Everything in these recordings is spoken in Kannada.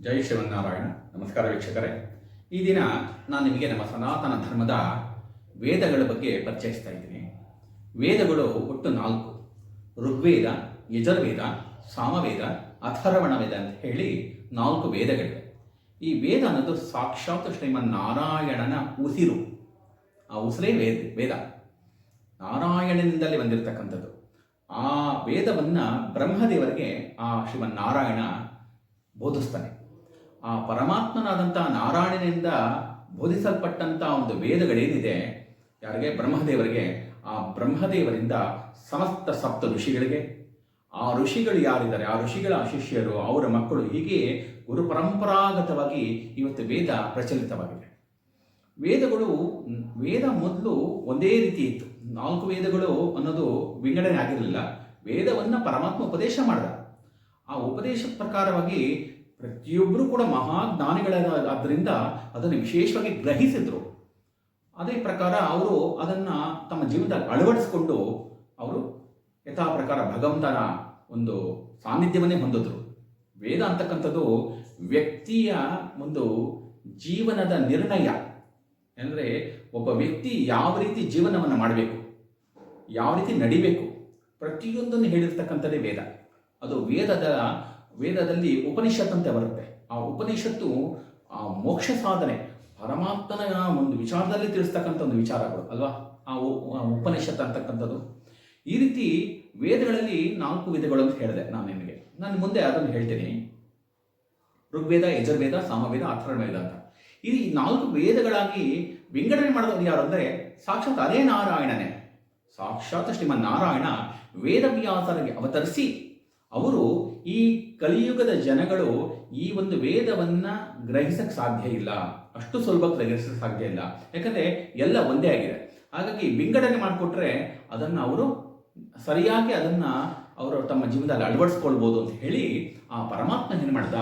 ಜೈ ಶ್ರೀಮನ್ನಾರಾಯಣ. ನಮಸ್ಕಾರ ವೀಕ್ಷಕರೇ. ಈ ದಿನ ನಾನು ನಿಮಗೆ ನಮ್ಮ ಸನಾತನ ಧರ್ಮದ ವೇದಗಳ ಬಗ್ಗೆ ಪರಿಚಯಿಸ್ತಾ ಇದ್ದೀನಿ. ವೇದಗಳು ಒಟ್ಟು 4: ಋಗ್ವೇದ, ಯಜುರ್ವೇದ, ಸಾಮವೇದ, ಅಥರ್ವಣ ವೇದ ಅಂತ ಹೇಳಿ 4 ವೇದಗಳಿವೆ. ಈ ವೇದ ಅನ್ನೋದು ಸಾಕ್ಷಾತ್ ಶ್ರೀಮನ್ನಾರಾಯಣನ ಉಸಿರು. ಆ ಉಸಿರೇ ವೇದ, ನಾರಾಯಣನಿಂದಲೇ ಬಂದಿರತಕ್ಕಂಥದ್ದು. ಆ ವೇದವನ್ನು ಬ್ರಹ್ಮದೇವರಿಗೆ ಆ ಶ್ರೀಮನ್ನಾರಾಯಣ ಬೋಧಿಸ್ತಾನೆ. ಆ ಪರಮಾತ್ಮನಾದಂಥ ನಾರಾಯಣನಿಂದ ಬೋಧಿಸಲ್ಪಟ್ಟಂಥ ಒಂದು ವೇದಗಳೇನಿದೆ, ಯಾರಿಗೆ? ಬ್ರಹ್ಮದೇವರಿಗೆ. ಆ ಬ್ರಹ್ಮದೇವರಿಂದ ಸಮಸ್ತ ಸಪ್ತ ಋಷಿಗಳಿಗೆ, ಆ ಋಷಿಗಳು ಯಾರಿದ್ದಾರೆ, ಆ ಋಷಿಗಳ ಶಿಷ್ಯರು, ಅವರ ಮಕ್ಕಳು, ಹೀಗೆ ಗುರು ಪರಂಪರಾಗತವಾಗಿ ಇವತ್ತು ವೇದ ಪ್ರಚಲಿತವಾಗಿದೆ. ವೇದ ಮೊದಲು ಒಂದೇ ರೀತಿ ಇತ್ತು. 4 ವೇದಗಳು ಅನ್ನೋದು ವಿಂಗಡಣೆ ಆಗಿರಲಿಲ್ಲ. ವೇದವನ್ನು ಪರಮಾತ್ಮ ಉಪದೇಶ ಮಾಡಿದ. ಆ ಉಪದೇಶ ಪ್ರಕಾರವಾಗಿ ಪ್ರತಿಯೊಬ್ಬರೂ ಕೂಡ ಮಹಾಜ್ಞಾನಿಗಳಾದ್ದರಿಂದ ಅದನ್ನು ವಿಶೇಷವಾಗಿ ಗ್ರಹಿಸಿದ್ರು. ಅದೇ ಪ್ರಕಾರ ಅವರು ಅದನ್ನು ತಮ್ಮ ಜೀವನದಲ್ಲಿ ಅಳವಡಿಸಿಕೊಂಡು ಅವರು ಯಥಾ ಪ್ರಕಾರ ಭಗವಂತನ ಒಂದು ಸಾನ್ನಿಧ್ಯವನ್ನೇ ಹೊಂದಿದ್ರು. ವೇದ ಅಂತಕ್ಕಂಥದ್ದು ವ್ಯಕ್ತಿಯ ಒಂದು ಜೀವನದ ನಿರ್ಣಯ. ಅಂದರೆ ಒಬ್ಬ ವ್ಯಕ್ತಿ ಯಾವ ರೀತಿ ಜೀವನವನ್ನು ಮಾಡಬೇಕು, ಯಾವ ರೀತಿ ನಡಿಬೇಕು, ಪ್ರತಿಯೊಂದನ್ನು ಹೇಳಿರ್ತಕ್ಕಂಥದ್ದೇ ವೇದ. ಅದು ವೇದದಲ್ಲಿ ಉಪನಿಷತ್ ಅಂತ ಬರುತ್ತೆ. ಆ ಉಪನಿಷತ್ತು ಆ ಮೋಕ್ಷ ಸಾಧನೆ, ಪರಮಾತ್ಮನ ಒಂದು ವಿಚಾರದಲ್ಲಿ ತಿಳಿಸ್ತಕ್ಕಂಥ ಒಂದು ವಿಚಾರಗಳು ಅಲ್ವಾ ಆ ಉಪನಿಷತ್ ಅಂತಕ್ಕಂಥದ್ದು. ಈ ರೀತಿ ವೇದಗಳಲ್ಲಿ 4 ವೇದಗಳು ಅಂತ ಹೇಳಿದೆ ನಾನು ಮುಂದೆ ಅದನ್ನು ಹೇಳ್ತೀನಿ. ಋಗ್ವೇದ, ಯಜುರ್ವೇದ, ಸಾಮವೇದ, ಅಥರ್ವಣ ವೇದ ಅಂತ. ಈ 4 ವೇದಗಳಾಗಿ ವಿಂಗಡಣೆ ಮಾಡೋದು ಯಾರು ಅಂದರೆ ಸಾಕ್ಷಾತ್ ಅದೇ ನಾರಾಯಣನೇ. ಸಾಕ್ಷಾತ್ ಶ್ರೀಮನ್ನಾರಾಯಣ ವೇದವ್ಯಾಸರಿಗೆ ಅವತರಿಸಿ ಅವರು ಈ ಕಲಿಯುಗದ ಜನಗಳು ಈ ಒಂದು ವೇದವನ್ನು ಗ್ರಹಿಸಕ್ಕೆ ಸಾಧ್ಯ ಇಲ್ಲ, ಅಷ್ಟು ಸುಲಭಕ್ಕೆ ಗ್ರಹಿಸಕ್ಕೆ ಸಾಧ್ಯ ಇಲ್ಲ. ಯಾಕಂದರೆ ಎಲ್ಲ ಒಂದೇ ಆಗಿದೆ. ಹಾಗಾಗಿ ವಿಂಗಡಣೆ ಮಾಡಿಕೊಟ್ರೆ ಅದನ್ನು ಅವರು ಸರಿಯಾಗಿ ಅವರು ತಮ್ಮ ಜೀವನದಲ್ಲಿ ಅಳವಡಿಸ್ಕೊಳ್ಬೋದು ಅಂತ ಹೇಳಿ ಆ ಪರಮಾತ್ಮ ಏನು ಮಾಡಿದ,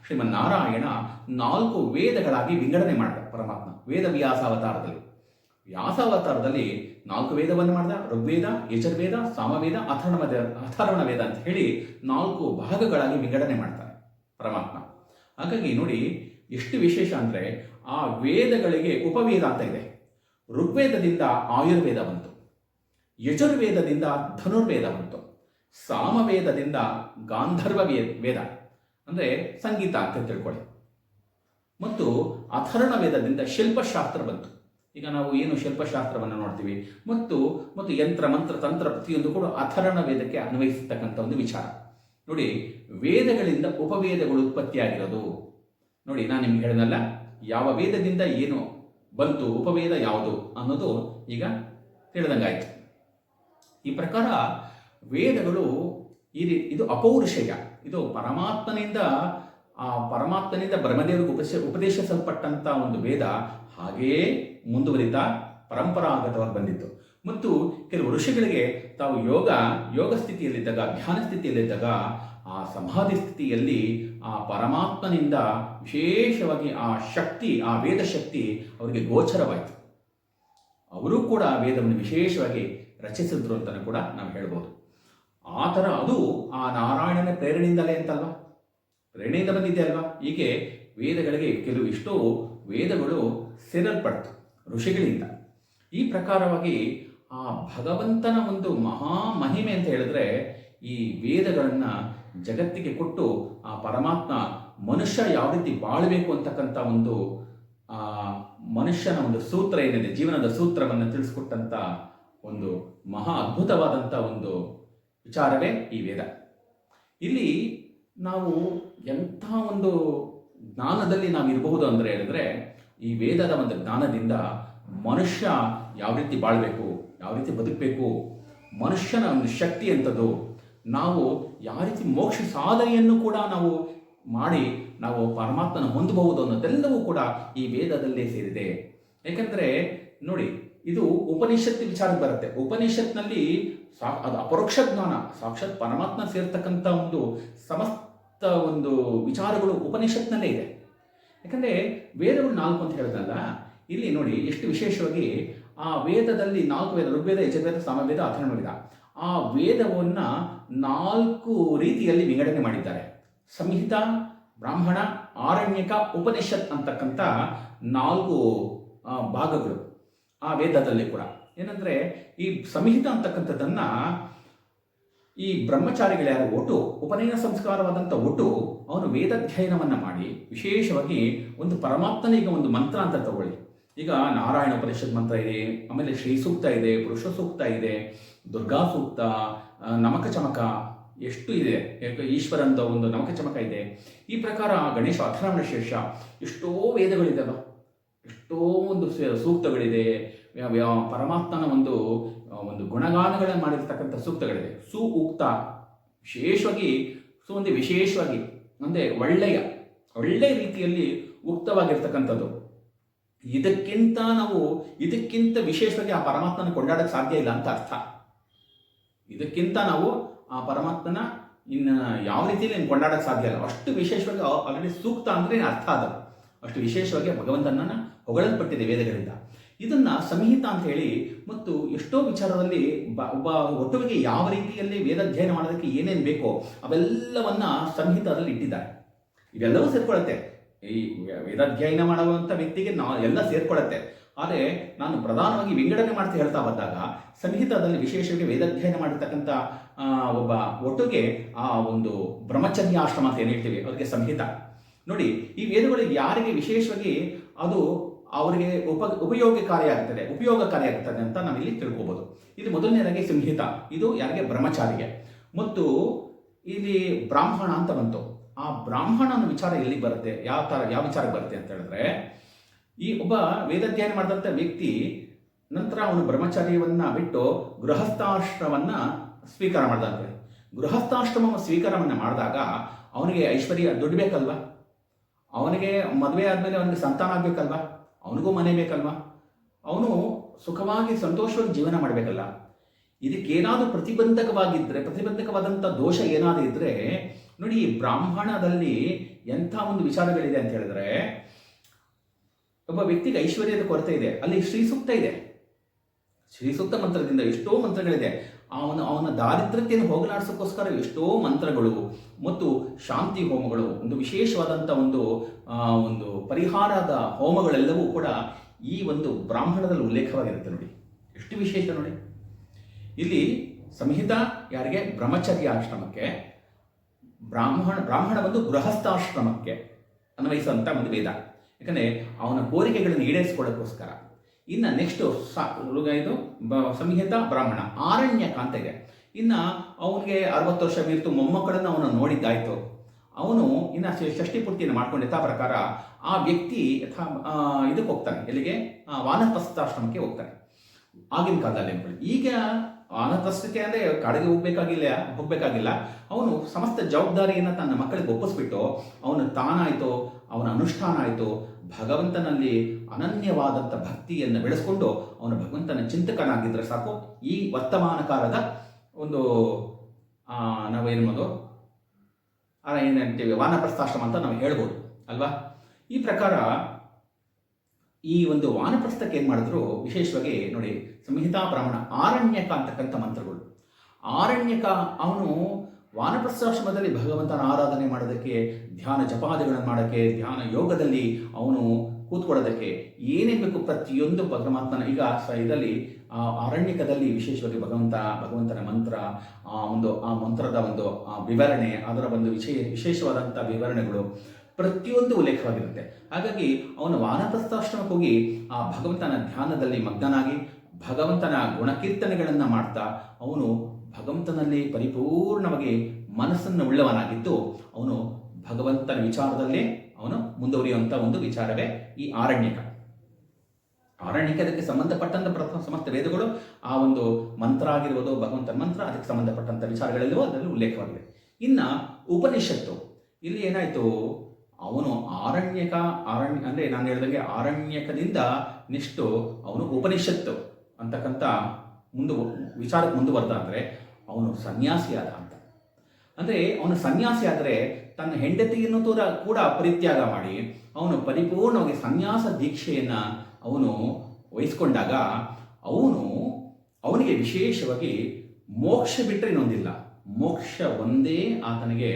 ಶ್ರೀಮನ್ನಾರಾಯಣ 4 ವೇದಗಳಾಗಿ ವಿಂಗಡಣೆ ಮಾಡಿದ ಪರಮಾತ್ಮ ವೇದವ್ಯಾಸಾವತಾರದಲ್ಲಿ. ವ್ಯಾಸಾವತಾರದಲ್ಲಿ 4 ವೇದವನ್ನು ಮಾಡಿದ. ಋಗ್ವೇದ, ಯಜುರ್ವೇದ, ಸಾಮವೇದ, ಅಥರ್ವಣ ವೇದ ಅಂತ ಹೇಳಿ 4 ಭಾಗಗಳಾಗಿ ವಿಂಗಡಣೆ ಮಾಡ್ತಾರೆ ಪರಮಾತ್ಮ. ಹಾಗಾಗಿ ನೋಡಿ ಎಷ್ಟು ವಿಶೇಷ ಅಂದರೆ ಆ ವೇದಗಳಿಗೆ ಉಪವೇದ ಅಂತ ಇದೆ. ಋಗ್ವೇದದಿಂದ ಆಯುರ್ವೇದ ಬಂತು, ಯಜುರ್ವೇದದಿಂದ ಧನುರ್ವೇದ ಬಂತು, ಸಾಮವೇದದಿಂದ ಗಾಂಧರ್ವ ವೇದ ಅಂದರೆ ಸಂಗೀತ ಅಂತ ತಿಳ್ಕೊಳ್ಳಿ, ಮತ್ತು ಅಥರ್ವಣ ವೇದದಿಂದ ಶಿಲ್ಪಶಾಸ್ತ್ರ ಬಂತು. ಈಗ ನಾವು ಏನು ಶಿಲ್ಪಶಾಸ್ತ್ರವನ್ನು ನೋಡ್ತೀವಿ ಮತ್ತು ಯಂತ್ರ, ಮಂತ್ರ, ತಂತ್ರ ಪ್ರತಿಯೊಂದು ಕೂಡ ಅಥರ್ವಣ ವೇದಕ್ಕೆ ಅನ್ವಯಿಸತಕ್ಕಂಥ ಒಂದು ವಿಚಾರ. ನೋಡಿ, ವೇದಗಳಿಂದ ಉಪವೇದಗಳು ಉತ್ಪತ್ತಿಯಾಗಿರೋದು. ನೋಡಿ, ನಾನು ನಿಮ್ಗೆ ಹೇಳಿದ್ನಲ್ಲ, ಯಾವ ವೇದದಿಂದ ಏನು ಬಂತು, ಉಪವೇದ ಯಾವುದು ಅನ್ನೋದು ಈಗ ತಿಳಿದಂಗಾಯ್ತು. ಈ ಪ್ರಕಾರ ವೇದಗಳು ಇದು ಅಪೌರುಷೇಯ. ಇದು ಪರಮಾತ್ಮನಿಂದ ಬ್ರಹ್ಮದೇವರಿಗೆ ಉಪದೇಶಿಸಲ್ಪಟ್ಟಂಥ ಒಂದು ವೇದ ಹಾಗೆಯೇ ಮುಂದುವರಿತಾ ಪರಂಪರಾಗತವಾಗಿ ಬಂದಿತ್ತು. ಮತ್ತು ಕೆಲವು ಋಷಿಗಳಿಗೆ ತಾವು ಯೋಗ ಸ್ಥಿತಿಯಲ್ಲಿದ್ದಾಗ, ಧ್ಯಾನ ಸ್ಥಿತಿಯಲ್ಲಿದ್ದಾಗ, ಆ ಸಮಾಧಿ ಸ್ಥಿತಿಯಲ್ಲಿ ಆ ಪರಮಾತ್ಮನಿಂದ ವಿಶೇಷವಾಗಿ ಆ ಶಕ್ತಿ, ಆ ವೇದ ಶಕ್ತಿ ಅವರಿಗೆ ಗೋಚರವಾಯಿತು. ಅವರು ಕೂಡ ವೇದವನ್ನು ವಿಶೇಷವಾಗಿ ರಚಿಸಿದ್ರು ಅಂತಲೂ ಕೂಡ ನಾವು ಹೇಳ್ಬೋದು. ಆ ಥರ ಅದು ಆ ನಾರಾಯಣನ ಪ್ರೇರಣೆಯಿಂದಲೇ ಅಂತಲ್ವಾ, ಪ್ರೇರಣೆಯಿಂದ ಬಂದಿದೆ ಅಲ್ವಾ. ಹೀಗೆ ವೇದಗಳಿಗೆ ಎಷ್ಟೋ ವೇದಗಳು ಸೇರಲ್ಪಡ್ತು ಋಷಿಗಳಿಂದ. ಈ ಪ್ರಕಾರವಾಗಿ ಆ ಭಗವಂತನ ಒಂದು ಮಹಾ ಮಹಿಮೆ ಅಂತ ಹೇಳಿದ್ರೆ ಈ ವೇದಗಳನ್ನು ಜಗತ್ತಿಗೆ ಕೊಟ್ಟು ಆ ಪರಮಾತ್ಮ ಮನುಷ್ಯ ಯಾವ ರೀತಿ ಬಾಳಬೇಕು ಅಂತಕ್ಕಂಥ ಒಂದು ಮನುಷ್ಯನ ಒಂದು ಸೂತ್ರ ಏನಿದೆ, ಜೀವನದ ಸೂತ್ರವನ್ನು ತಿಳಿಸ್ಕೊಟ್ಟಂಥ ಒಂದು ಮಹಾ ಅದ್ಭುತವಾದಂಥ ಒಂದು ವಿಚಾರವೇ ಈ ವೇದ. ಇಲ್ಲಿ ನಾವು ಎಂಥ ಒಂದು ಜ್ಞಾನದಲ್ಲಿ ನಾವು ಇರಬಹುದು ಅಂದರೆ ಹೇಳಿದ್ರೆ, ಈ ವೇದದ ಒಂದು ಜ್ಞಾನದಿಂದ ಮನುಷ್ಯ ಯಾವ ರೀತಿ ಬಾಳಬೇಕು, ಯಾವ ರೀತಿ ಬದುಕಬೇಕು, ಮನುಷ್ಯನ ಒಂದು ಶಕ್ತಿ ಎಂಥದ್ದು, ನಾವು ಯಾವ ರೀತಿ ಮೋಕ್ಷ ಸಾಧನೆಯನ್ನು ಕೂಡ ನಾವು ಮಾಡಿ ನಾವು ಪರಮಾತ್ಮನ ಹೊಂದಬಹುದು ಅನ್ನೋದೆಲ್ಲವೂ ಕೂಡ ಈ ವೇದದಲ್ಲೇ ಸೇರಿದೆ. ಏಕೆಂದರೆ ನೋಡಿ, ಇದು ಉಪನಿಷತ್ತು ವಿಚಾರಕ್ಕೆ ಬರುತ್ತೆ. ಉಪನಿಷತ್ನಲ್ಲಿ ಅದು ಅಪರೋಕ್ಷ ಜ್ಞಾನ, ಸಾಕ್ಷಾತ್ ಪರಮಾತ್ಮ ಸೇರ್ತಕ್ಕಂಥ ಒಂದು ಸಮಸ್ತ ಒಂದು ವಿಚಾರಗಳು ಉಪನಿಷತ್ನಲ್ಲೇ ಇದೆ. ಯಾಕಂದರೆ ವೇದಗಳು 4 ಅಂತ ಹೇಳಿದ್ನಲ್ಲ, ಇಲ್ಲಿ ನೋಡಿ ಎಷ್ಟು ವಿಶೇಷವಾಗಿ ಆ ವೇದದಲ್ಲಿ 4 ವೇದ, ಋಗ್ವೇದ, ಯಜುರ್ವೇದ, ಸಾಮವೇದ, ಅಥರ್ವಣ ವೇದ, ಆ ವೇದವನ್ನು 4 ರೀತಿಯಲ್ಲಿ ವಿಂಗಡಣೆ ಮಾಡಿದ್ದಾರೆ. ಸಂಹಿತ, ಬ್ರಾಹ್ಮಣ, ಆರಣ್ಯಕ, ಉಪನಿಷತ್ ಅಂತಕ್ಕಂಥ 4 ಭಾಗಗಳು ಆ ವೇದದಲ್ಲಿ ಕೂಡ. ಏನಂದರೆ ಈ ಸಂಹಿತ ಅಂತಕ್ಕಂಥದ್ದನ್ನು ಈ ಬ್ರಹ್ಮಚಾರಿಗಳು ಯಾರು ಒಟ್ಟು ಉಪನಯನ ಸಂಸ್ಕಾರವಾದಂಥ ಒಟ್ಟು ಅವನು ವೇದಾಧ್ಯಯನವನ್ನು ಮಾಡಿ ವಿಶೇಷವಾಗಿ ಒಂದು ಪರಮಾತ್ಮನಿಗೆ ಒಂದು ಮಂತ್ರ ಅಂತ ತಗೊಳ್ಳಿ. ಈಗ ನಾರಾಯಣ ಉಪನಿಷತ್ ಮಂತ್ರ ಇದೆ, ಆಮೇಲೆ ಶ್ರೀ ಸೂಕ್ತ ಇದೆ, ಪುರುಷ ಸೂಕ್ತ ಇದೆ, ದುರ್ಗಾ ಸೂಕ್ತ, ನಮಕ ಚಮಕ ಎಷ್ಟು ಇದೆ, ಈಶ್ವರಂತ ಒಂದು ನಮಕ ಚಮಕ ಇದೆ. ಈ ಪ್ರಕಾರ ಗಣೇಶ ಅಥರ್ವಣ ಶೀರ್ಷ ಎಷ್ಟೋ ವೇದಗಳಿದ್ದಾವೆ, ಎಷ್ಟೋ ಒಂದು ಸೂಕ್ತಗಳಿದೆ, ಪರಮಾತ್ಮನ ಒಂದು ಗುಣಗಾನಗಳನ್ನು ಮಾಡಿರ್ತಕ್ಕಂಥ ಸೂಕ್ತಗಳಿದೆ. ಉಕ್ತ ವಿಶೇಷವಾಗಿ ಅಂದರೆ ಒಳ್ಳೆಯ ರೀತಿಯಲ್ಲಿ ಉಕ್ತವಾಗಿರ್ತಕ್ಕಂಥದ್ದು. ಇದಕ್ಕಿಂತ ವಿಶೇಷವಾಗಿ ಆ ಪರಮಾತ್ಮನ ಕೊಂಡಾಡಕ್ಕೆ ಸಾಧ್ಯ ಇಲ್ಲ ಅಂತ ಅರ್ಥ. ಇದಕ್ಕಿಂತ ನಾವು ಆ ಪರಮಾತ್ಮನ ಇನ್ನು ಯಾವ ರೀತಿಯಲ್ಲಿ ಕೊಂಡಾಡಕ್ಕೆ ಸಾಧ್ಯ ಇಲ್ಲ, ಅಷ್ಟು ವಿಶೇಷವಾಗಿ ಆಲ್ರೆಡಿ ಸೂಕ್ತ ಅಂದರೆ ಅರ್ಥ ಅದು. ಅಷ್ಟು ವಿಶೇಷವಾಗಿ ಭಗವಂತನನ್ನು ಹೊಗಳಲ್ಪಟ್ಟಿದೆ ವೇದಗಳಿಂದ. ಇದನ್ನು ಸಂಹಿತ ಅಂತ ಹೇಳಿ, ಮತ್ತು ಎಷ್ಟೋ ವಿಚಾರದಲ್ಲಿ ಒಬ್ಬ ಒಟ್ಟುವಿಗೆ ಯಾವ ರೀತಿಯಲ್ಲಿ ವೇದಾಧ್ಯಯನ ಮಾಡೋದಕ್ಕೆ ಏನೇನು ಬೇಕೋ ಅವೆಲ್ಲವನ್ನ ಸಂಹಿತದಲ್ಲಿ ಇಟ್ಟಿದ್ದಾರೆ. ಇವೆಲ್ಲವೂ ಸೇರ್ಕೊಳ್ಳುತ್ತೆ. ಈ ವೇದಾಧ್ಯಯನ ಮಾಡುವಂಥ ವ್ಯಕ್ತಿಗೆ ಎಲ್ಲ ಸೇರ್ಕೊಳ್ಳುತ್ತೆ. ಆದರೆ ನಾನು ಪ್ರಧಾನವಾಗಿ ವಿಂಗಡಣೆ ಮಾಡ್ತಾ ಹೇಳ್ತಾ ಬಂದಾಗ ಸಂಹಿತದಲ್ಲಿ ವಿಶೇಷವಾಗಿ ವೇದಾಧ್ಯಯನ ಮಾಡಿರ್ತಕ್ಕಂಥ ಒಬ್ಬ ಒಟ್ಟುಗೆ ಆ ಒಂದು ಬ್ರಹ್ಮಚರ್ಯಾಶ್ರಮ ಅಂತ ಏನು ಹೇಳ್ತೀವಿ ಅವರಿಗೆ ಸಂಹಿತ. ನೋಡಿ, ಈ ವೇದಗಳು ಯಾರಿಗೆ ವಿಶೇಷವಾಗಿ ಅದು ಅವರಿಗೆ ಉಪಯೋಗಕಾರಿ ಆಗ್ತದೆ ಅಂತ ನಾವಿಲ್ಲಿ ತಿಳ್ಕೊಬೋದು. ಇದು ಮೊದಲನೇದಾಗಿ ಸಂಹಿತ, ಇದು ಯಾರಿಗೆ ಬ್ರಹ್ಮಚಾರಿಗೆ. ಮತ್ತು ಇಲ್ಲಿ ಬ್ರಾಹ್ಮಣ ಅಂತ ಬಂತು. ಆ ಬ್ರಾಹ್ಮಣನ ವಿಚಾರ ಎಲ್ಲಿ ಬರುತ್ತೆ, ಯಾವ ವಿಚಾರಕ್ಕೆ ಬರುತ್ತೆ ಅಂತ ಹೇಳಿದ್ರೆ, ಈ ಒಬ್ಬ ವೇದಾಧ್ಯಯನ ಮಾಡಿದಂಥ ವ್ಯಕ್ತಿ ನಂತರ ಅವನು ಬ್ರಹ್ಮಚಾರ್ಯವನ್ನ ಬಿಟ್ಟು ಗೃಹಸ್ಥಾಶ್ರಮವನ್ನ ಸ್ವೀಕಾರ ಮಾಡಿದಂತೆ. ಗೃಹಸ್ಥಾಶ್ರಮ ಸ್ವೀಕಾರವನ್ನು ಮಾಡಿದಾಗ ಅವನಿಗೆ ಐಶ್ವರ್ಯ ದುಡ್ಡು ಬೇಕಲ್ವ, ಅವನಿಗೆ ಮದುವೆ ಆದಮೇಲೆ ಅವನಿಗೆ ಸಂತಾನ ಆಗಬೇಕಲ್ವ, ಅವನಿಗೂ ಮನೆ ಬೇಕಲ್ವ, ಅವನು ಸುಖವಾಗಿ ಸಂತೋಷವಾಗಿ ಜೀವನ ಮಾಡಬೇಕಲ್ಲ. ಇದಕ್ಕೇನಾದರೂ ಪ್ರತಿಬಂಧಕವಾದಂಥ ದೋಷ ಏನಾದರೂ ಇದ್ದರೆ ನೋಡಿ, ಈ ಬ್ರಾಹ್ಮಣದಲ್ಲಿ ಎಂಥ ಒಂದು ವಿಚಾರಗಳಿದೆ ಅಂತ ಹೇಳಿದ್ರೆ, ಒಬ್ಬ ವ್ಯಕ್ತಿಗೆ ಐಶ್ವರ್ಯದ ಕೊರತೆ ಇದೆ, ಅಲ್ಲಿ ಶ್ರೀಸೂಕ್ತ ಇದೆ. ಶ್ರೀಸೂಕ್ತ ಮಂತ್ರದಿಂದ ಎಷ್ಟೋ ಮಂತ್ರಗಳಿದೆ. ಅವನ ದಾರಿದ್ರ್ಯತೆಯನ್ನು ಹೋಗಲಾಡಿಸೋಕ್ಕೋಸ್ಕರ ಎಷ್ಟೋ ಮಂತ್ರಗಳು ಮತ್ತು ಶಾಂತಿ ಹೋಮಗಳು, ಒಂದು ವಿಶೇಷವಾದಂಥ ಒಂದು ಪರಿಹಾರದ ಹೋಮಗಳೆಲ್ಲವೂ ಕೂಡ ಈ ಒಂದು ಬ್ರಾಹ್ಮಣದಲ್ಲಿ ಉಲ್ಲೇಖವಾಗಿರುತ್ತೆ. ನೋಡಿ ಎಷ್ಟು ವಿಶೇಷ ನೋಡಿ. ಇಲ್ಲಿ ಸಂಹಿತ ಯಾರಿಗೆ ಬ್ರಹ್ಮಚರ್ಯ ಆಶ್ರಮಕ್ಕೆ, ಬ್ರಾಹ್ಮಣ ಒಂದು ಗೃಹಸ್ಥಾಶ್ರಮಕ್ಕೆ ಅನ್ವಯಿಸುವಂಥ ಒಂದು ವೇದ. ಯಾಕಂದರೆ ಅವನ ಕೋರಿಕೆಗಳನ್ನು ಈಡೇರಿಸಿಕೊಳ್ಳೋಕ್ಕೋಸ್ಕರ. ಇನ್ನು ನೆಕ್ಸ್ಟು ಇದು ಸಂಹಿತ ಬ್ರಾಹ್ಮಣ. ಆರಣ್ಯಕ ಅಂತ ಇದೆ. ಇನ್ನು ಅವನಿಗೆ 60 ವರ್ಷ ಮೀರಿತು, ಮೊಮ್ಮಕ್ಕಳನ್ನು ಅವನು ನೋಡಿದ್ದಾಯ್ತು, ಅವನು ಇನ್ನು ಷಷ್ಠಿ ಪೂರ್ತಿಯನ್ನು ಮಾಡ್ಕೊಂಡು ಯಥಾ ಪ್ರಕಾರ ಆ ವ್ಯಕ್ತಿ ಇದಕ್ಕೆ ಹೋಗ್ತಾನೆ, ಎಲ್ಲಿಗೆ ವಾನಪ್ರಸ್ಥಾಶ್ರಮಕ್ಕೆ ಹೋಗ್ತಾನೆ. ಆಗಿನ ಕಾಲದಲ್ಲಿ ಅನ್ಕೊಳ್ಳಿ. ಈಗ ವಾನಪ್ರಸ್ಥಕ್ಕೆ ಅಂದರೆ ಕಾಡಿಗೆ ಹೋಗಬೇಕಾಗಿಲ್ಲ. ಅವನು ಸಮಸ್ತ ಜವಾಬ್ದಾರಿಯನ್ನು ತನ್ನ ಮಕ್ಕಳಿಗೆ ಒಪ್ಪಿಸ್ಬಿಟ್ಟು ಅವನು ತಾನಾಯಿತು, ಅವನ ಅನುಷ್ಠಾನ ಆಯಿತು, ಭಗವಂತನಲ್ಲಿ ಅನನ್ಯವಾದಂಥ ಭಕ್ತಿಯನ್ನು ಬೆಳೆಸ್ಕೊಂಡು ಅವನು ಭಗವಂತನ ಚಿಂತಕನಾಗಿದ್ದರೆ ಸಾಕು. ಈ ವರ್ತಮಾನ ಕಾಲದ ಒಂದು ನಾವೇನು ಏನಂತೀವಿ ವಾನಪ್ರಸ್ಥಾಶ್ರಮ ಅಂತ ನಾವು ಹೇಳ್ಬೋದು ಅಲ್ವಾ. ಈ ಪ್ರಕಾರ ಈ ಒಂದು ವಾನಪ್ರಸ್ಥಕ್ಕೆ ಏನು ಮಾಡಿದ್ರು ವಿಶೇಷವಾಗಿ ನೋಡಿ, ಸಂಹಿತಾ ಬ್ರಾಹ್ಮಣ, ಆರಣ್ಯಕ ಅಂತಕ್ಕಂಥ ಮಂತ್ರಗಳು. ಆರಣ್ಯಕ ಅವನು ವಾನಪ್ರಸ್ಥಾಶ್ರಮದಲ್ಲಿ ಭಗವಂತನ ಆರಾಧನೆ ಮಾಡೋದಕ್ಕೆ, ಧ್ಯಾನ ಜಪಾದಿಗಳನ್ನು ಮಾಡೋಕ್ಕೆ, ಧ್ಯಾನ ಯೋಗದಲ್ಲಿ ಅವನು ಕೂತ್ಕೊಳ್ಳೋದಕ್ಕೆ ಏನೇನು ಬೇಕು ಪ್ರತಿಯೊಂದು ಪರಮಾತ್ಮನ ಈಗ ಇದರಲ್ಲಿ ಆರಣ್ಯಕದಲ್ಲಿ ವಿಶೇಷವಾಗಿ ಭಗವಂತನ ಮಂತ್ರ, ಆ ಮಂತ್ರದ ಒಂದು ವಿವರಣೆ, ಅದರ ಒಂದು ವಿಶೇಷವಾದಂಥ ವಿವರಣೆಗಳು ಪ್ರತಿಯೊಂದು ಉಲ್ಲೇಖವಾಗಿರುತ್ತೆ. ಹಾಗಾಗಿ ಅವನು ವಾನಪ್ರಸ್ಥಾಶ್ರಮಕ್ಕೆ ಹೋಗಿ ಆ ಭಗವಂತನ ಧ್ಯಾನದಲ್ಲಿ ಮಗ್ನನಾಗಿ ಭಗವಂತನ ಗುಣಕೀರ್ತನೆಗಳನ್ನು ಮಾಡ್ತಾ ಅವನು ಭಗವಂತನಲ್ಲಿ ಪರಿಪೂರ್ಣವಾಗಿ ಮನಸ್ಸನ್ನು ಉಳ್ಳವನಾಗಿದ್ದು ಅವನು ಭಗವಂತನ ವಿಚಾರದಲ್ಲೇ ಅವನು ಮುಂದುವರಿಯುವಂಥ ಒಂದು ವಿಚಾರವೇ ಈ ಆರಣ್ಯಕ. ಆರಣ್ಯಕದಕ್ಕೆ ಸಂಬಂಧಪಟ್ಟಂಥ ಸಮಸ್ತ ವೇದಗಳು, ಆ ಒಂದು ಮಂತ್ರ ಆಗಿರ್ಬೋದು, ಭಗವಂತನ ಮಂತ್ರ, ಅದಕ್ಕೆ ಸಂಬಂಧಪಟ್ಟಂಥ ವಿಚಾರಗಳೆಲ್ಲವೂ ಅದರಲ್ಲಿ ಉಲ್ಲೇಖವಾಗಿದೆ. ಇನ್ನು ಉಪನಿಷತ್ತು, ಇಲ್ಲಿ ಏನಾಯಿತು, ಅವನು ಅರಣ್ಯ ಅಂದರೆ ನಾನು ಹೇಳಿದಂಗೆ ಆರಣ್ಯಕದಿಂದ ನೆಕ್ಸ್ಟು ಅವನು ಉಪನಿಷತ್ತು ಅಂತಕ್ಕಂಥ ವಿಚಾರಕ್ಕೆ ಮುಂದುವರೆದ ಅಂದರೆ ಅವನು ಸನ್ಯಾಸಿಯಾದ ಅಂತ. ಅಂದರೆ ಅವನು ಸನ್ಯಾಸಿ ಆದರೆ ತನ್ನ ಹೆಂಡತಿಯನ್ನು ಕೂಡ ಪರಿತ್ಯಾಗ ಮಾಡಿ ಅವನು ಪರಿಪೂರ್ಣವಾಗಿ ಸನ್ಯಾಸ ದೀಕ್ಷೆಯನ್ನು ಅವನು ವಹಿಸ್ಕೊಂಡಾಗ ಅವನಿಗೆ ವಿಶೇಷವಾಗಿ ಮೋಕ್ಷ ಬಿಟ್ಟರೆ ಇನ್ನೊಂದಿಲ್ಲ, ಮೋಕ್ಷ ಒಂದೇ ಆತನಿಗೆ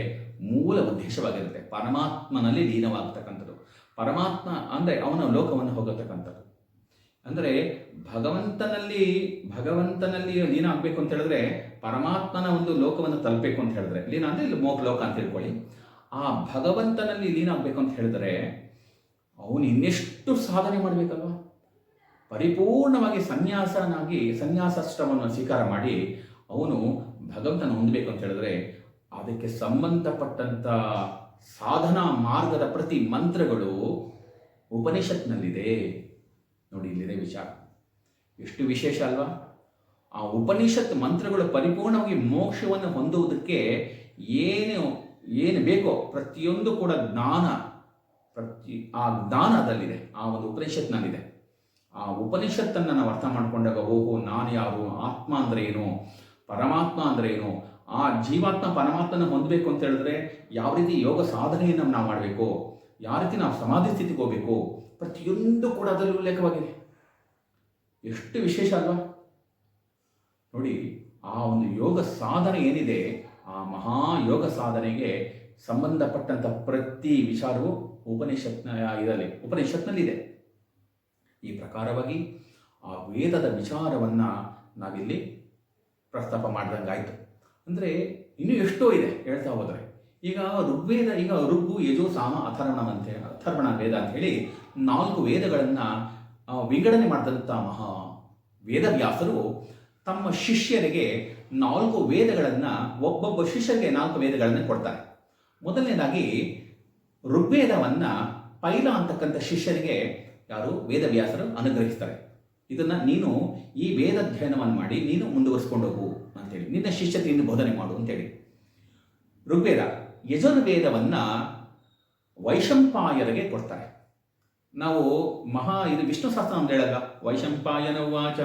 ಮೂಲ ಉದ್ದೇಶವಾಗಿರುತ್ತೆ. ಪರಮಾತ್ಮನಲ್ಲಿ ಲೀನವಾಗತಕ್ಕಂಥದ್ದು. ಪರಮಾತ್ಮ ಅಂದರೆ ಅವನ ಲೋಕವನ್ನು ಹೋಗತಕ್ಕಂಥದ್ದು. ಅಂದರೆ ಭಗವಂತನಲ್ಲಿ ಲೀನ ಆಗಬೇಕು ಅಂತ ಹೇಳಿದ್ರೆ ಪರಮಾತ್ಮನ ಒಂದು ಲೋಕವನ್ನು ತಲುಪಬೇಕು ಅಂತ ಹೇಳಿದ್ರೆ, ಲೀನ ಅಂದರೆ ಇಲ್ಲಿ ಮೋಕ್ಷ ಲೋಕ ಅಂತ ಹೇಳ್ಕೊಳ್ಳಿ. ಆ ಭಗವಂತನಲ್ಲಿ ಲೀನ ಆಗಬೇಕು ಅಂತ ಹೇಳಿದ್ರೆ ಅವನು ಇನ್ನೆಷ್ಟು ಸಾಧನೆ ಮಾಡಬೇಕಲ್ವ. ಪರಿಪೂರ್ಣವಾಗಿ ಸನ್ಯಾಸಾಶ್ರಮವನ್ನು ಸ್ವೀಕಾರ ಮಾಡಿ ಅವನು ಭಗವಂತನ ಹೊಂದಬೇಕು ಅಂತ ಹೇಳಿದ್ರೆ ಅದಕ್ಕೆ ಸಂಬಂಧಪಟ್ಟಂಥ ಸಾಧನಾ ಮಾರ್ಗದ ಪ್ರತಿ ಮಂತ್ರಗಳು ಉಪನಿಷತ್ನಲ್ಲಿದೆ. ನೋಡಿ, ಇಲ್ಲಿದೆ ವಿಚಾರ. ಎಷ್ಟು ವಿಶೇಷ ಅಲ್ವಾ. ಆ ಉಪನಿಷತ್ ಮಂತ್ರಗಳು ಪರಿಪೂರ್ಣವಾಗಿ ಮೋಕ್ಷವನ್ನು ಹೊಂದುವುದಕ್ಕೆ ಏನು ಬೇಕೋ ಪ್ರತಿಯೊಂದು ಕೂಡ ಆ ಜ್ಞಾನದಲ್ಲಿದೆ, ಆ ಒಂದು ಉಪನಿಷತ್ನಲ್ಲಿದೆ. ಆ ಉಪನಿಷತ್ತನ್ನು ನಾವು ಅರ್ಥ ಮಾಡಿಕೊಂಡಾಗ ಓಹೋ, ನಾನು ಯಾರು, ಆತ್ಮ ಅಂದರೆ ಏನು, ಪರಮಾತ್ಮ ಅಂದರೆ ಏನು, ಆ ಜೀವಾತ್ಮ ಪರಮಾತ್ಮನ ಹೊಂದಬೇಕು ಅಂತ ಹೇಳಿದ್ರೆ ಯಾವ ರೀತಿ ಯೋಗ ಸಾಧನೆಯನ್ನು ನಾವು ಮಾಡಬೇಕು, ಯಾವ ರೀತಿ ನಾವು ಸಮಾಧಿ ಸ್ಥಿತಿಗೆ ಹೋಗಬೇಕು, ಪ್ರತಿಯೊಂದು ಕೂಡ ಅದರಲ್ಲಿ ಉಲ್ಲೇಖವಾಗಿದೆ. ಎಷ್ಟು ವಿಶೇಷ ಅಲ್ವಾ. ನೋಡಿ, ಆ ಒಂದು ಯೋಗ ಸಾಧನೆ ಏನಿದೆ, ಆ ಮಹಾಯೋಗ ಸಾಧನೆಗೆ ಸಂಬಂಧಪಟ್ಟಂಥ ಪ್ರತಿ ವಿಚಾರವು ಉಪನಿಷತ್ನಲ್ಲಿದೆ. ಈ ಪ್ರಕಾರವಾಗಿ ಆ ವೇದದ ವಿಚಾರವನ್ನು ನಾವಿಲ್ಲಿ ಪ್ರಸ್ತಾಪ ಮಾಡಿದಂಗಾಯಿತು. ಅಂದರೆ ಇನ್ನೂ ಎಷ್ಟೋ ಇದೆ ಹೇಳ್ತಾ ಹೋದರೆ. ಈಗ ಋಗ್ಗು, ಯಜು, ಸಾಮ, ಅಥರ್ವಣ ವೇದ ಅಂತ ಹೇಳಿ 4 ವೇದಗಳನ್ನು ವಿಂಗಡಣೆ ಮಾಡಿದಂಥ ವೇದವ್ಯಾಸರು ತಮ್ಮ ಶಿಷ್ಯರಿಗೆ 4 ವೇದಗಳನ್ನು, ಒಬ್ಬೊಬ್ಬ ಶಿಷ್ಯರಿಗೆ 4 ವೇದಗಳನ್ನು ಕೊಡ್ತಾರೆ. ಮೊದಲನೇದಾಗಿ ಋಗ್ವೇದವನ್ನು ಪೈಲ ಅಂತಕ್ಕಂಥ ಶಿಷ್ಯರಿಗೆ ಯಾರು ವೇದವ್ಯಾಸರು ಅನುಗ್ರಹಿಸ್ತಾರೆ. ಇದನ್ನು ನೀನು ಈ ವೇದಾಧ್ಯಯನವನ್ನು ಮಾಡಿ ನೀನು ಮುಂದುವರಿಸ್ಕೊಂಡು ಹೋಗು ಅಂತೇಳಿ, ನಿನ್ನ ಶಿಷ್ಯತೆ ಇನ್ನು ಬೋಧನೆ ಮಾಡು ಅಂತೇಳಿ. ಋಗ್ವೇದ. ಯಜುರ್ವೇದವನ್ನು ವೈಶಂಪಾಯರಿಗೆ ಕೊಡ್ತಾರೆ. ನಾವು ಇದು ವಿಷ್ಣು ಸಹಸ್ರ ಅಂತ ಹೇಳಲ್ಲ. ವೈಶಂಪಾಯನ ಉವಾಚ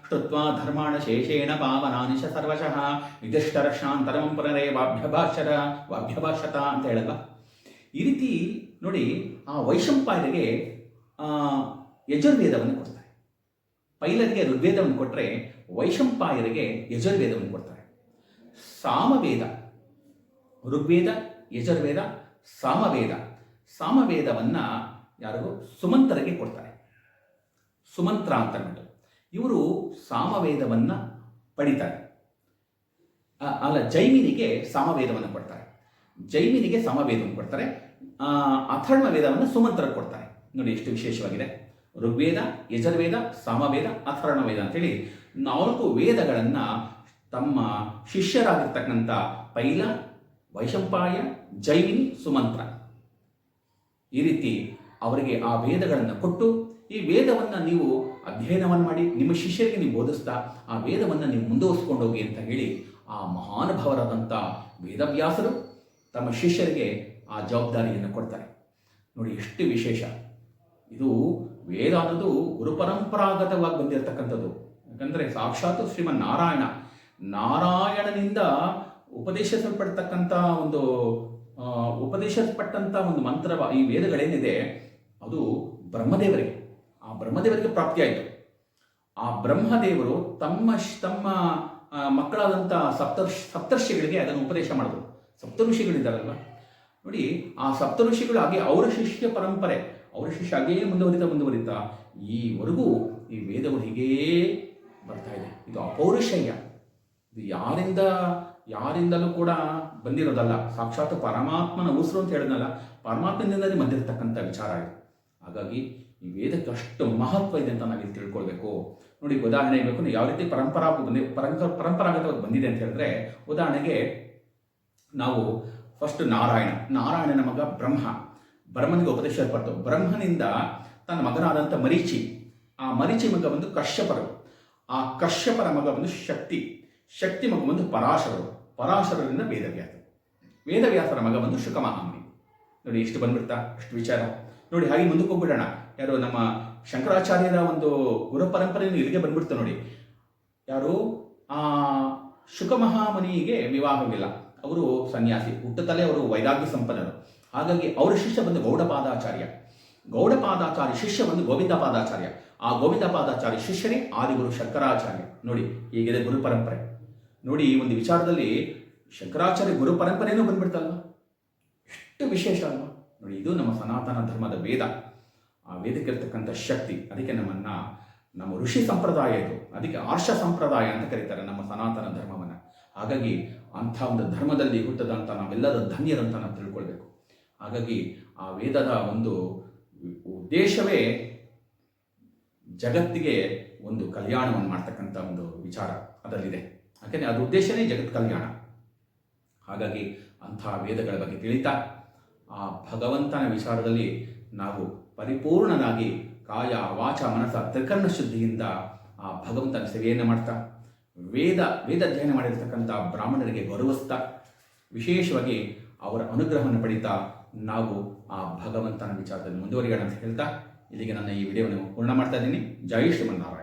ಶ್ರುತ್ವಾ ಧರ್ಮಾಣ ಶೇಷೇಣ ಪಾವನಾನಿಶ ಸರ್ವಶಃ ಯುಧಿಷ್ಠರಕ್ಷಾಂತರಂ ಪುನರೇ ವಾಭ್ಯಭಾಷತ ಅಂತ ಹೇಳಲ್ಲ. ಈ ರೀತಿ ನೋಡಿ, ಆ ವೈಶಂಪಾಯರಿಗೆ ಯಜುರ್ವೇದವನ್ನು ಕೊಡ್ತಾರೆ. ಪೈಲರಿಗೆ ಋಗ್ವೇದವನ್ನು ಕೊಟ್ಟರೆ ವೈಶಂಪಾಯರಿಗೆ ಯಜುರ್ವೇದವನ್ನು ಕೊಡ್ತಾರೆ. ಸಾಮವೇದ, ಋಗ್ವೇದ, ಯಜುರ್ವೇದ, ಸಾಮವೇದವನ್ನು ಯಾರು ಸುಮಂತರಿಗೆ ಕೊಡ್ತಾರೆ. ಸುಮಂತ್ರ ಅಂತ ಅಂದ್ಬಿಟ್ಟು ಇವರು ಸಾಮವೇದವನ್ನು ಪಡಿತಾರೆ. ಜೈಮಿನಿಗೆ ಸಾಮವೇದವನ್ನು ಕೊಡ್ತಾರೆ. ಅಥರ್ವ ವೇದವನ್ನು ಸುಮಂತ್ರರಿಗೆ ಕೊಡ್ತಾರೆ. ನೋಡಿ ಎಷ್ಟು ವಿಶೇಷವಾಗಿದೆ. ಋಗ್ವೇದ, ಯಜುರ್ವೇದ, ಸಾಮವೇದ, ಅಥರ್ವಣ ವೇದ ಅಂತೇಳಿ 4 ವೇದಗಳನ್ನು ತಮ್ಮ ಶಿಷ್ಯರಾಗಿರ್ತಕ್ಕಂಥ ಪೈಲ, ವೈಶಂಪಾಯ, ಜೈಮಿನಿ, ಸುಮಂತ್ರ ಈ ರೀತಿ ಅವರಿಗೆ ಆ ವೇದಗಳನ್ನು ಕೊಟ್ಟು, ಈ ವೇದವನ್ನು ನೀವು ಅಧ್ಯಯನವನ್ನು ಮಾಡಿ ನಿಮ್ಮ ಶಿಷ್ಯರಿಗೆ ನೀವು ಬೋಧಿಸ್ತಾ ಆ ವೇದವನ್ನು ನೀವು ಮುಂದುವರಿಸ್ಕೊಂಡು ಹೋಗಿ ಅಂತ ಹೇಳಿ ಆ ಮಹಾನುಭಾವರಾದಂಥ ವೇದವ್ಯಾಸರು ತಮ್ಮ ಶಿಷ್ಯರಿಗೆ ಆ ಜವಾಬ್ದಾರಿಯನ್ನು ಕೊಡ್ತಾರೆ. ನೋಡಿ ಎಷ್ಟು ವಿಶೇಷ. ಇದು ವೇದ ಅನ್ನೋದು ಗುರುಪರಂಪರಾಗತವಾಗಿ ಬಂದಿರತಕ್ಕಂಥದ್ದು. ಯಾಕಂದರೆ ಸಾಕ್ಷಾತ್ ನಾರಾಯಣನಿಂದ ಉಪದೇಶಿಸಲ್ಪಟ್ಟಂಥ ಒಂದು ಮಂತ್ರ, ಈ ವೇದಗಳೇನಿದೆ ಅದು ಬ್ರಹ್ಮದೇವರಿಗೆ, ಆ ಬ್ರಹ್ಮದೇವರಿಗೆ ಪ್ರಾಪ್ತಿಯಾಯಿತು. ಆ ಬ್ರಹ್ಮದೇವರು ತಮ್ಮ ಮಕ್ಕಳಾದಂಥ ಸಪ್ತರ್ಷಿಗಳಿಗೆ ಅದನ್ನು ಉಪದೇಶ ಮಾಡಿದ್ರು. ಸಪ್ತಋಷಿಗಳಿದ್ದಾರಲ್ವ ನೋಡಿ, ಆ ಸಪ್ತಋಷಿಗಳು ಹಾಗೆ ಅವರ ಶಿಷ್ಯ ಪರಂಪರೆ, ಅವರ ಶಿಷ್ಯ ಹಾಗೇ ಮುಂದುವರಿತಾ ಈವರೆಗೂ ಈ ವೇದಗಳು ಹೀಗೇ ಬರ್ತಾ ಇದೆ. ಇದು ಅಪೌರುಷೇಯ. ಇದು ಯಾರಿಂದಲೂ ಕೂಡ ಬಂದಿರೋದಲ್ಲ. ಸಾಕ್ಷಾತ್ ಪರಮಾತ್ಮನ ಉಸಿರು ಅಂತ ಹೇಳಿದ್ನಲ್ಲ, ಪರಮಾತ್ಮನಿಂದಲೇ ಬಂದಿರತಕ್ಕಂಥ ವಿಚಾರ ಇದು. ಹಾಗಾಗಿ ಈ ವೇದಕ್ಕೆ ಅಷ್ಟು ಮಹತ್ವ ಇದೆ ಅಂತ ನಾವಿಲ್ಲಿ ತಿಳ್ಕೊಳ್ಬೇಕು. ನೋಡಿ, ಉದಾಹರಣೆ ಬೇಕು ಯಾವ ರೀತಿ ಪರಂಪರಾಗತವಾಗಿ ಬಂದಿದೆ ಅಂತ ಹೇಳಿದ್ರೆ, ಉದಾಹರಣೆಗೆ ನಾವು ಫಸ್ಟ್ ನಾರಾಯಣನ ಮಗ ಬ್ರಹ್ಮನಿಗೆ ಉಪದೇಶಪಟ್ಟು, ಬ್ರಹ್ಮನಿಂದ ತನ್ನ ಮಗನಾದಂಥ ಆ ಮರೀಚಿ ಮಗ ಬಂದು ಕಶ್ಯಪರು, ಆ ಕಶ್ಯಪರ ಮಗ ಬಂದು ಶಕ್ತಿ ಮಗ ಬಂದು ಪರಾಶರರಿಂದ ವೇದವ್ಯಾಸರ ಮಗ ಬಂದು ಶುಕಮಹಾಮುನಿ. ನೋಡಿ ಎಷ್ಟು ಬಂದ್ಬಿಡ್ತಾ, ಅಷ್ಟು ವಿಚಾರ. ನೋಡಿ ಹಾಗೆ ಮುಂದಕ್ಕೆ ಹೋಗ್ಬಿಡೋಣ. ಯಾರು ನಮ್ಮ ಶಂಕರಾಚಾರ್ಯರ ಒಂದು ಗುರು ಪರಂಪರೆಯನ್ನು ಇಲ್ಲಿಗೆ ಬಂದ್ಬಿಡ್ತು. ನೋಡಿ, ಯಾರು ಆ ಶುಕಮಹಾಮುನಿಗೆ ವಿವಾಹವಿಲ್ಲ, ಅವರು ಸನ್ಯಾಸಿ, ಹುಟ್ಟುತ್ತಲೇ ಅವರು ವೈರಾಗ್ಯ ಸಂಪನ್ನರು. ಹಾಗಾಗಿ ಅವರ ಶಿಷ್ಯ ಬಂದು ಗೌಡಪಾದಾಚಾರ್ಯ ಶಿಷ್ಯ ಬಂದು ಗೋವಿಂದಪಾದಾಚಾರ್ಯ, ಆ ಗೋವಿಂದಪಾದಾಚಾರ್ಯ ಶಿಷ್ಯನೇ ಆದಿಗುರು ಶಂಕರಾಚಾರ್ಯ. ನೋಡಿ ಹೀಗಿದೆ ಗುರು ಪರಂಪರೆ. ನೋಡಿ, ಈ ಒಂದು ವಿಚಾರದಲ್ಲಿ ಶಂಕರಾಚಾರ್ಯ ಗುರು ಪರಂಪರೆಯೂ ಬಂದ್ಬಿಡ್ತಲ್ವ. ಎಷ್ಟು ವಿಶೇಷ ಅಲ್ವಾ ನೋಡಿ. ಇದು ನಮ್ಮ ಸನಾತನ ಧರ್ಮದ ವೇದ, ಆ ವೇದಕ್ಕಿರ್ತಕ್ಕಂಥ ಶಕ್ತಿ. ಅದಕ್ಕೆ ನಮ್ಮ ಋಷಿ ಸಂಪ್ರದಾಯ ಇದು, ಅದಕ್ಕೆ ಆರ್ಷ ಸಂಪ್ರದಾಯ ಅಂತ ಕರೀತಾರೆ ನಮ್ಮ ಸನಾತನ ಧರ್ಮವನ್ನು. ಹಾಗಾಗಿ ಅಂಥ ಒಂದು ಧರ್ಮದಲ್ಲಿ ಹುಟ್ಟದಂಥ ನಾವೆಲ್ಲರ ಧನ್ಯರಂತ ನಾವು ತಿಳ್ಕೊಳ್ಬೇಕು. ಹಾಗಾಗಿ ಆ ವೇದದ ಒಂದು ಉದ್ದೇಶವೇ ಜಗತ್ತಿಗೆ ಒಂದು ಕಲ್ಯಾಣವನ್ನು ಮಾಡ್ತಕ್ಕಂಥ ಒಂದು ವಿಚಾರ ಅದರಲ್ಲಿದೆ. ಯಾಕೆಂದರೆ ಅದು ಉದ್ದೇಶನೇ ಜಗತ್ ಕಲ್ಯಾಣ. ಹಾಗಾಗಿ ಅಂಥ ವೇದಗಳ ಬಗ್ಗೆ ತಿಳಿತಾ ಆ ಭಗವಂತನ ವಿಚಾರದಲ್ಲಿ ನಾವು ಪರಿಪೂರ್ಣನಾಗಿ ಕಾಯ ವಾಚ ಮನಸ ತ್ರಿಕರ್ಣ ಶುದ್ಧಿಯಿಂದ ಆ ಭಗವಂತನ ಸೇವೆಯನ್ನು ಮಾಡ್ತಾ ವೇದ ಅಧ್ಯಯನ ಮಾಡಿರ್ತಕ್ಕಂಥ ಬ್ರಾಹ್ಮಣರಿಗೆ ಗೌರವಿಸ್ತಾ ವಿಶೇಷವಾಗಿ ಅವರ ಅನುಗ್ರಹವನ್ನು ಪಡೀತಾ ನಾವು ಆ ಭಗವಂತನ ವಿಚಾರದಲ್ಲಿ ಮುಂದುವರಿಯೋಣ ಅಂತ ಹೇಳ್ತಾ ಇಲ್ಲಿಗೆ ನನ್ನ ಈ ವಿಡಿಯೋವನ್ನು ಪೂರ್ಣ ಮಾಡ್ತಾ ಇದ್ದೀನಿ. ಜೈ ಶ್ರೀಮನ್ನಾರಾಯಣ.